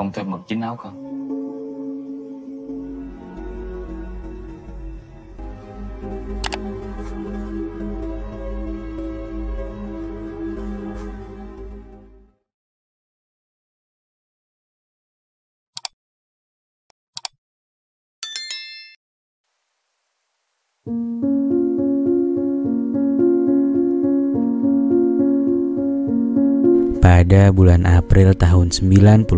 không thuê mực chính áo không? Pada bulan April tahun 99,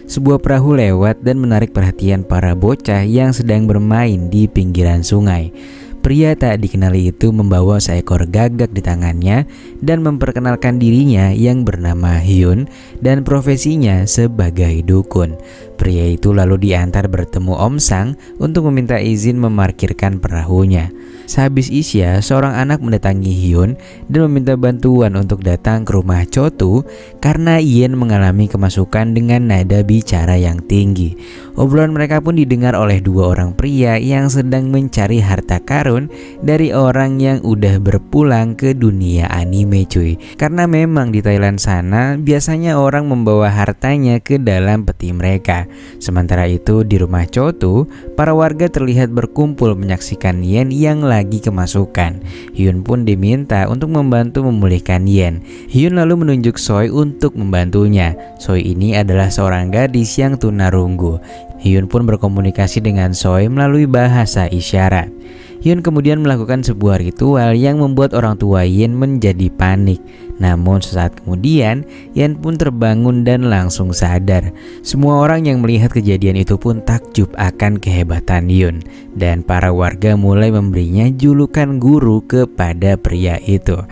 sebuah perahu lewat dan menarik perhatian para bocah yang sedang bermain di pinggiran sungai. Pria tak dikenali itu membawa seekor gagak di tangannya dan memperkenalkan dirinya yang bernama Hyun dan profesinya sebagai dukun. Pria itu lalu diantar bertemu Om Sang untuk meminta izin memarkirkan perahunya. Sehabis Isya, seorang anak mendatangi Hyun dan meminta bantuan untuk datang ke rumah Chotu karena Yen mengalami kemasukan dengan nada bicara yang tinggi. Obrolan mereka pun didengar oleh dua orang pria yang sedang mencari harta karun dari orang yang udah berpulang ke dunia anime cuy. Karena memang di Thailand sana biasanya orang membawa hartanya ke dalam peti mereka. Sementara itu di rumah Chotu, para warga terlihat berkumpul menyaksikan Yen yang lagi kemasukan. Hyun pun diminta untuk membantu memulihkan Yen. Hyun lalu menunjuk Soy untuk membantunya. Soy ini adalah seorang gadis yang tunarunggu. Hyun pun berkomunikasi dengan Soy melalui bahasa isyarat. Hyun kemudian melakukan sebuah ritual yang membuat orang tua Yen menjadi panik. Namun sesaat kemudian Yen pun terbangun dan langsung sadar. Semua orang yang melihat kejadian itu pun takjub akan kehebatan Hyun, dan para warga mulai memberinya julukan guru kepada pria itu.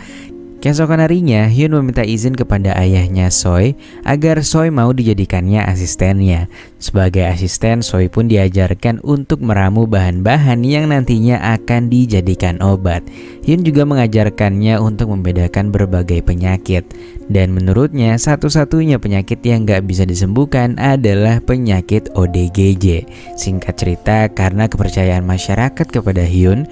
Keesokan harinya, Hyun meminta izin kepada ayahnya Soy agar Soy mau dijadikannya asistennya. Sebagai asisten, Soy pun diajarkan untuk meramu bahan-bahan yang nantinya akan dijadikan obat. Hyun juga mengajarkannya untuk membedakan berbagai penyakit. Dan menurutnya, satu-satunya penyakit yang gak bisa disembuhkan adalah penyakit ODGJ. Singkat cerita, karena kepercayaan masyarakat kepada Hyun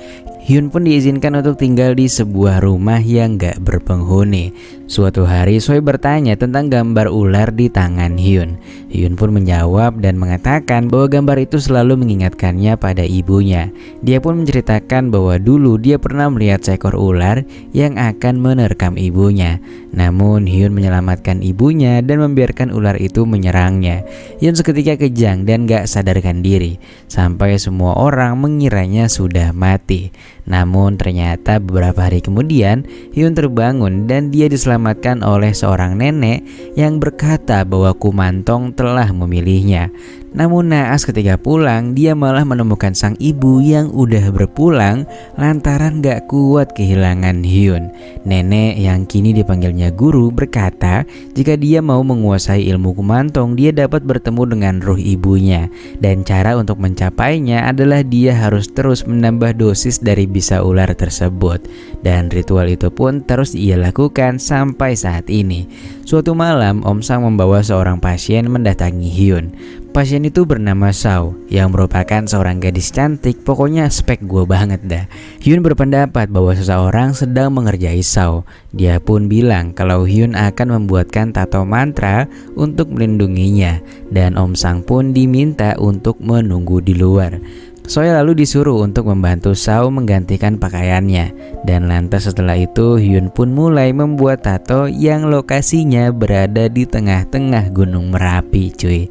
pun diizinkan untuk tinggal di sebuah rumah yang gak berpenghuni. Suatu hari Soy bertanya tentang gambar ular di tangan Hyun. Hyun pun menjawab dan mengatakan bahwa gambar itu selalu mengingatkannya pada ibunya. Dia pun menceritakan bahwa dulu dia pernah melihat seekor ular yang akan menerkam ibunya. Namun Hyun menyelamatkan ibunya dan membiarkan ular itu menyerangnya. Hyun seketika kejang dan gak sadarkan diri, sampai semua orang mengiranya sudah mati. Namun ternyata beberapa hari kemudian Hyun terbangun dan dia diselamatkan oleh seorang nenek yang berkata bahwa Kumantong telah memilihnya. Namun naas ketika pulang, dia malah menemukan sang ibu yang udah berpulang lantaran gak kuat kehilangan Hyun. Nenek yang kini dipanggilnya guru berkata jika dia mau menguasai ilmu Kumantong, dia dapat bertemu dengan ruh ibunya. Dan cara untuk mencapainya adalah dia harus terus menambah dosis dari bisa ular tersebut. Dan ritual itu pun terus ia lakukan sampai saat ini. Suatu malam, Om Sang membawa seorang pasien mendatangi Hyun. Pasien itu bernama Sao, yang merupakan seorang gadis cantik, pokoknya spek gue banget dah. Hyun berpendapat bahwa seseorang sedang mengerjai Sao. Dia pun bilang kalau Hyun akan membuatkan tato mantra untuk melindunginya, dan Om Sang pun diminta untuk menunggu di luar. Soy lalu disuruh untuk membantu Sao menggantikan pakaiannya, dan lantas setelah itu Hyun pun mulai membuat tato yang lokasinya berada di tengah-tengah Gunung Merapi cuy.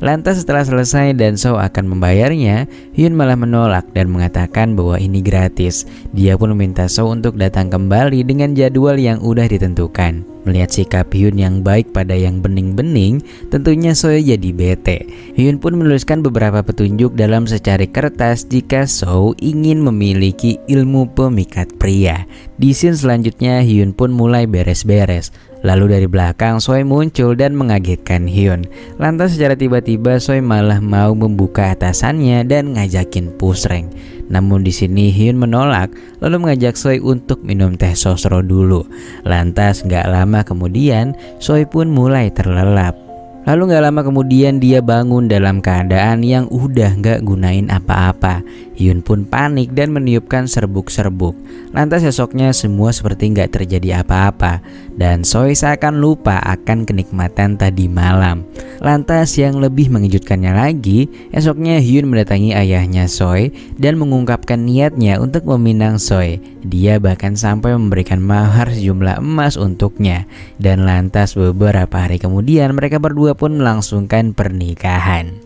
Lantas setelah selesai dan Sao akan membayarnya, Hyun malah menolak dan mengatakan bahwa ini gratis. Dia pun meminta Sao untuk datang kembali dengan jadwal yang udah ditentukan. Melihat sikap Hyun yang baik pada yang bening-bening, tentunya Sao jadi bete. Hyun pun menuliskan beberapa petunjuk dalam secari kertas jika Sao ingin memiliki ilmu pemikat pria. Di scene selanjutnya Hyun pun mulai beres-beres. Lalu dari belakang Soy muncul dan mengagetkan Hyun. Lantas secara tiba-tiba Soy malah mau membuka atasannya dan ngajakin push rank. Namun di sini Hyun menolak, lalu mengajak Soy untuk minum teh sosro dulu. Lantas gak lama kemudian Soy pun mulai terlelap. Lalu gak lama kemudian dia bangun dalam keadaan yang udah gak gunain apa-apa. Hyun pun panik dan meniupkan serbuk-serbuk. Lantas esoknya semua seperti nggak terjadi apa-apa dan Choi seakan lupa akan kenikmatan tadi malam. Lantas yang lebih mengejutkannya lagi, esoknya Hyun mendatangi ayahnya Choi dan mengungkapkan niatnya untuk meminang Choi. Dia bahkan sampai memberikan mahar sejumlah emas untuknya. Dan lantas beberapa hari kemudian mereka berdua pun melangsungkan pernikahan.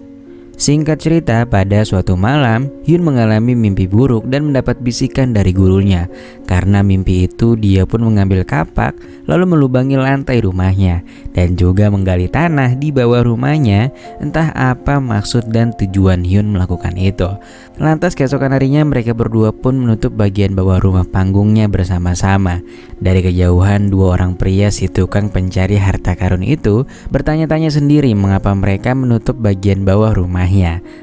Singkat cerita, pada suatu malam, Hyun mengalami mimpi buruk dan mendapat bisikan dari gurunya. Karena mimpi itu, dia pun mengambil kapak, lalu melubangi lantai rumahnya, dan juga menggali tanah di bawah rumahnya. Entah apa maksud dan tujuan Hyun melakukan itu. Lantas keesokan harinya mereka berdua pun menutup bagian bawah rumah panggungnya bersama-sama. Dari kejauhan, dua orang pria si tukang pencari harta karun itu bertanya-tanya sendiri mengapa mereka menutup bagian bawah rumah.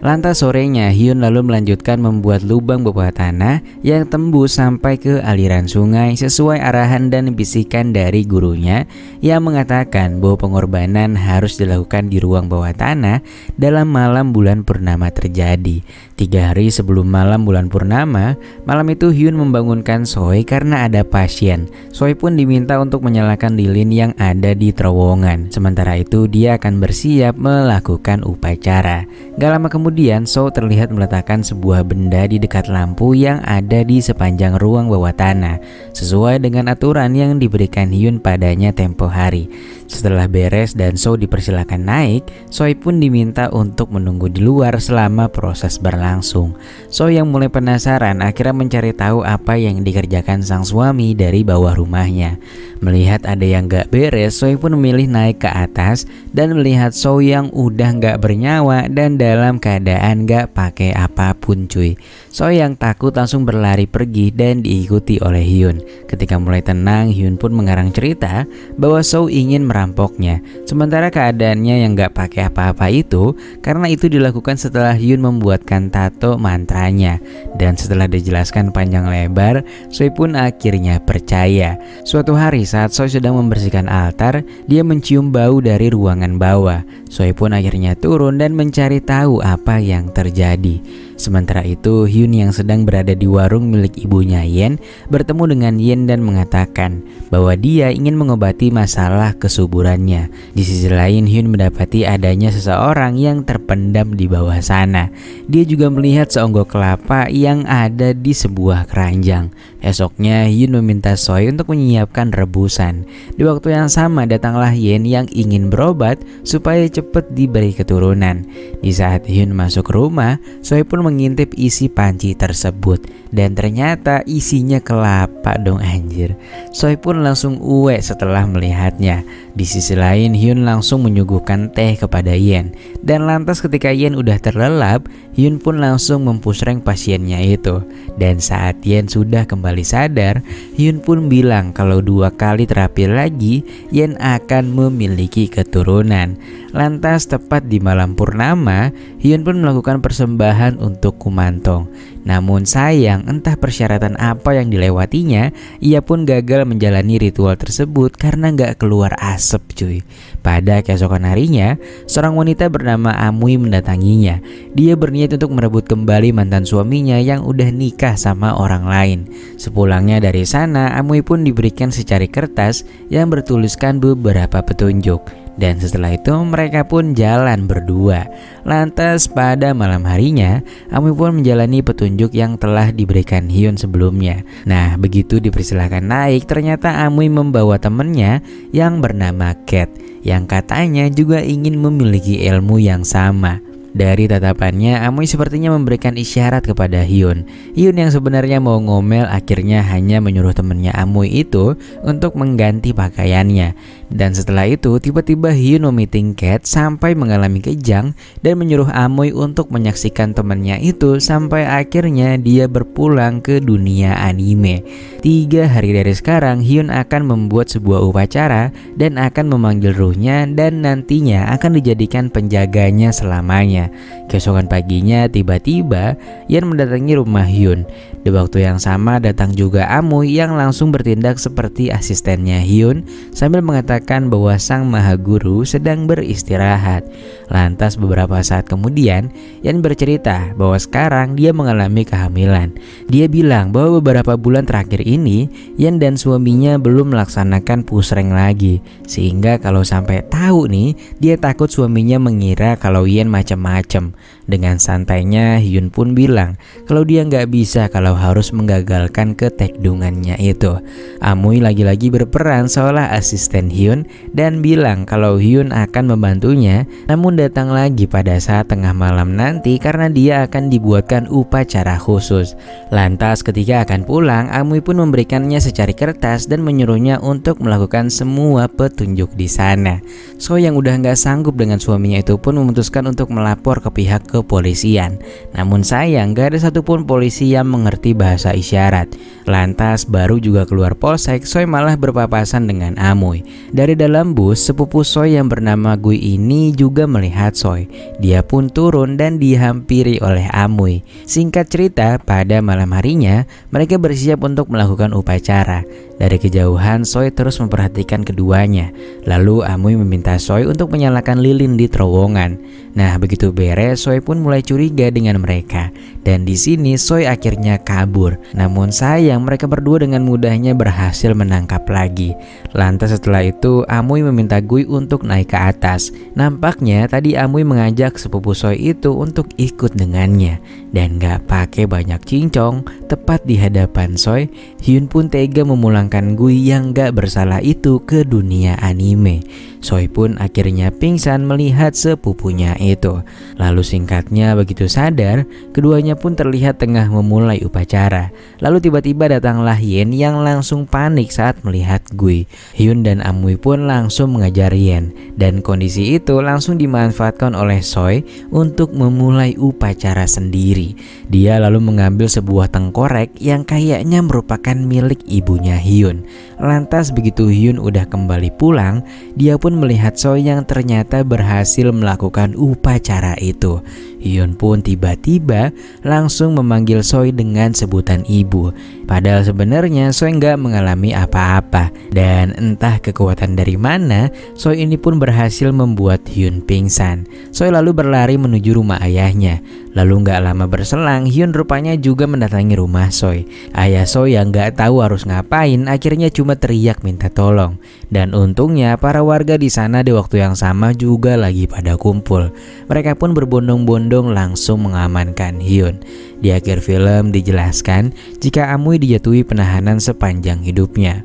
Lantas sorenya Hyun lalu melanjutkan membuat lubang bawah tanah yang tembus sampai ke aliran sungai sesuai arahan dan bisikan dari gurunya yang mengatakan bahwa pengorbanan harus dilakukan di ruang bawah tanah dalam malam bulan purnama terjadi. 3 hari sebelum malam bulan purnama, malam itu Hyun membangunkan Choi karena ada pasien. Choi pun diminta untuk menyalakan lilin yang ada di terowongan. Sementara itu dia akan bersiap melakukan upacara. Gak lama kemudian, Choi terlihat meletakkan sebuah benda di dekat lampu yang ada di sepanjang ruang bawah tanah, sesuai dengan aturan yang diberikan Hyun padanya tempo hari. Setelah beres dan Choi dipersilakan naik, Choi pun diminta untuk menunggu di luar selama proses berlangsung. Choi yang mulai penasaran akhirnya mencari tahu apa yang dikerjakan sang suami dari bawah rumahnya. Melihat ada yang gak beres, Choi pun memilih naik ke atas dan melihat Choi yang udah gak bernyawa dan dalam keadaan gak pakai apapun cuy. Choi yang takut langsung berlari pergi dan diikuti oleh Hyun. Ketika mulai tenang, Hyun pun mengarang cerita bahwa Choi ingin merampoknya. Sementara keadaannya yang gak pakai apa-apa itu karena itu dilakukan setelah Hyun membuatkan tato mantranya. Dan setelah dijelaskan panjang lebar, Choi pun akhirnya percaya. Suatu hari saat Choi sedang membersihkan altar, dia mencium bau dari ruangan bawah. Choi pun akhirnya turun dan mencari tahu apa yang terjadi. Sementara itu, Hyun yang sedang berada di warung milik ibunya Yen bertemu dengan Yen dan mengatakan bahwa dia ingin mengobati masalah kesuburannya. Di sisi lain, Hyun mendapati adanya seseorang yang terpendam di bawah sana. Dia juga melihat seonggok kelapa yang ada di sebuah keranjang. Esoknya, Hyun meminta Choi untuk menyiapkan rebusan. Di waktu yang sama, datanglah Yen yang ingin berobat supaya cepat diberi keturunan. Di saat Hyun masuk rumah, Choi pun mengintip isi panci tersebut dan ternyata isinya kelapa dong anjir. Choi pun langsung uwe setelah melihatnya. Di sisi lain, Hyun langsung menyuguhkan teh kepada Yen dan lantas ketika Yen udah terlelap, Hyun pun langsung mempusreng pasiennya itu. Dan saat Yen sudah kembali sadar, Hyun pun bilang kalau 2 kali terapi lagi Yen akan memiliki keturunan. Lantas tepat di malam purnama, Hyun pun melakukan persembahan untuk Kumantong. Namun sayang, entah persyaratan apa yang dilewatinya, ia pun gagal menjalani ritual tersebut karena gak keluar asap cuy. Pada keesokan harinya, seorang wanita bernama Amui mendatanginya. Dia berniat untuk merebut kembali mantan suaminya yang udah nikah sama orang lain. Sepulangnya dari sana, Amui pun diberikan secari kertas yang bertuliskan beberapa petunjuk. Dan setelah itu mereka pun jalan berdua. Lantas pada malam harinya, Amui pun menjalani petunjuk yang telah diberikan Hyun sebelumnya. Nah, begitu dipersilahkan naik, ternyata Amui membawa temannya yang bernama Cat, yang katanya juga ingin memiliki ilmu yang sama. Dari tatapannya, Amui sepertinya memberikan isyarat kepada Hyun. Hyun yang sebenarnya mau ngomel akhirnya hanya menyuruh temannya Amui itu untuk mengganti pakaiannya. Dan setelah itu tiba-tiba Hyun meeting Cat sampai mengalami kejang dan menyuruh Amui untuk menyaksikan temannya itu sampai akhirnya dia berpulang ke dunia anime. 3 hari dari sekarang, Hyun akan membuat sebuah upacara dan akan memanggil ruhnya dan nantinya akan dijadikan penjaganya selamanya. Keesokan paginya tiba-tiba Yen mendatangi rumah Hyun. Di waktu yang sama datang juga Amui yang langsung bertindak seperti asistennya Hyun sambil mengatakan mengatakan bahwa sang maha guru sedang beristirahat. Lantas beberapa saat kemudian Yan bercerita bahwa sekarang dia mengalami kehamilan. Dia bilang bahwa beberapa bulan terakhir ini Yan dan suaminya belum melaksanakan pusreng lagi, sehingga kalau sampai tahu nih, dia takut suaminya mengira kalau Yan macam-macam. Dengan santainya Hyun pun bilang kalau dia nggak bisa kalau harus menggagalkan ketekdungannya itu. Amoy lagi-lagi berperan seolah asisten Hyun dan bilang kalau Hyun akan membantunya, namun datang lagi pada saat tengah malam nanti karena dia akan dibuatkan upacara khusus. Lantas ketika akan pulang, Amoy pun memberikannya secari kertas dan menyuruhnya untuk melakukan semua petunjuk di sana. So yang udah nggak sanggup dengan suaminya itu pun memutuskan untuk melapor ke pihak kepolisian. Namun sayang gak ada satupun polisi yang mengerti bahasa isyarat. Lantas baru juga keluar polsek, Soy malah berpapasan dengan Amoy. Dari dalam bus, sepupu Soy yang bernama Gui ini juga melihat Soy. Dia pun turun dan dihampiri oleh Amoy. Singkat cerita, pada malam harinya mereka bersiap untuk melakukan upacara. Dari kejauhan Soy terus memperhatikan keduanya. Lalu Amoy meminta Soy untuk menyalakan lilin di terowongan. Nah, begitu beres, Soy pun mulai curiga dengan mereka. Dan di sini Soy akhirnya kabur. Namun sayang mereka berdua dengan mudahnya berhasil menangkap lagi. Lantas setelah itu Amoy meminta Gui untuk naik ke atas. Nampaknya tadi Amoy mengajak sepupu Soy itu untuk ikut dengannya. Dan gak pakai banyak cincong, tepat di hadapan Soy, Hyun pun tega memulangkan Gui yang gak bersalah itu ke dunia anime. Soy pun akhirnya pingsan melihat sepupunya itu. Lalu singkatnya begitu sadar, keduanya pun terlihat tengah memulai upacara. Lalu tiba-tiba datanglah Yen yang langsung panik saat melihat Gui. Hyun dan Amoy pun langsung mengejar Yen. Dan kondisi itu langsung dimanfaatkan oleh Soy untuk memulai upacara sendiri. Dia lalu mengambil sebuah tengkorek yang kayaknya merupakan milik ibunya Hyun. Lantas begitu Hyun udah kembali pulang, dia pun melihat Soy yang ternyata berhasil melakukan upacara itu. Hyun pun tiba-tiba langsung memanggil Soy dengan sebutan ibu. Padahal sebenarnya Soy nggak mengalami apa-apa. Dan entah kekuatan dari mana, Soy ini pun berhasil membuat Hyun pingsan. Soy lalu berlari menuju rumah ayahnya. Lalu nggak lama berselang, Hyun rupanya juga mendatangi rumah Soy. Ayah Soy yang nggak tahu harus ngapain, akhirnya cuma teriak minta tolong. Dan untungnya para warga di sana di waktu yang sama juga lagi pada kumpul. Mereka pun berbondong-bondong langsung mengamankan Hyun. Di akhir film dijelaskan jika Amoy dijatuhi penahanan sepanjang hidupnya.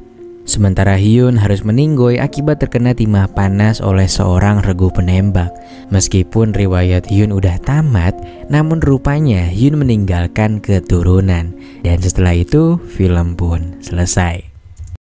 Sementara Hyun harus meninggoy akibat terkena timah panas oleh seorang regu penembak. Meskipun riwayat Hyun udah tamat, namun rupanya Hyun meninggalkan keturunan. Dan setelah itu film pun selesai.